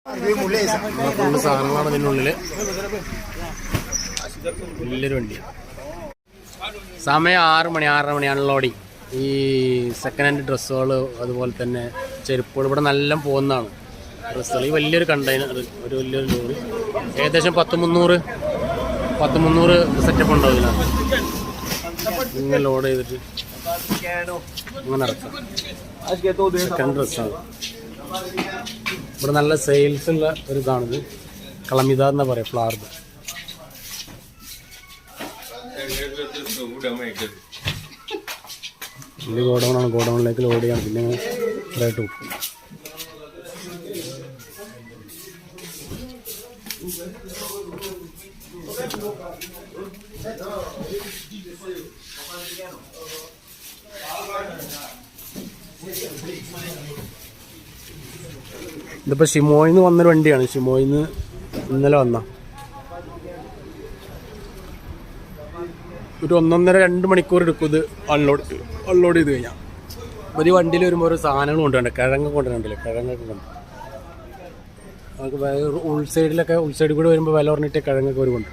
Full സാധനങ്ങളാണ് ഇതിനുള്ളില്. വലിയൊരു വണ്ടിയാണ്. സമയം 6 മണി 6:30 മണിയാണ് ലോഡിങ്. ഈ സെക്കൻഡ് ഹാൻഡ് ഡ്രസ്സുകൾ അതുപോലെ തന്നെ ചെരുപ്പുകൾ ഇവിടെ നല്ല പോകുന്നതാണ് ഡ്രസ്സുകൾ. ഈ വലിയൊരു കണ്ടെയ്നർ, ഒരു വലിയൊരു ലോറി, ഏകദേശം 10-300 സെറ്റപ്പ് ഉണ്ടാവും ഇതിനകത്ത്. ഇങ്ങനെ ലോഡ് ചെയ്തിട്ട് ഇങ്ങനെ ഇറക്കാം. സെക്കൻഡ് ഡ്രസ്സാണ്. ഇവിടെ നല്ല സെയിൽസ് ഉള്ള ഒരു ഇതാണിത്. കളമിത എന്നാ പറയാം, ഫ്ലവർ. വലിയ ഗോഡൗണാണ്. ഗോഡൗണിലേക്ക് ലോഡ് ചെയ്യണം. പിന്നെ ഇതായിട്ട് വെക്കും. ഇതിപ്പോൾ ഷിമോയിന്ന് വന്നൊരു വണ്ടിയാണ്. ഷിമോയിന്ന് ഇന്നലെ വന്ന ഒരു 1.5-2 മണിക്കൂർ എടുക്കും ഇത് അൺലോഡ് ചെയ്ത് കഴിഞ്ഞാൽ. ഒരു വണ്ടിയിൽ വരുമ്പോൾ ഓരോ സാധനങ്ങൾ കൊണ്ടുവരണ്ടേ. കിഴങ്ങ് കൊണ്ടുവരണ്ടല്ലേ, കിഴങ്ങൊക്കെ കൊണ്ട് നമുക്ക് ഉൾസൈഡിൽ കൂടെ വരുമ്പോൾ വില പറഞ്ഞിട്ട് കിഴങ്ങൊക്കെ ഒരു കൊണ്ട്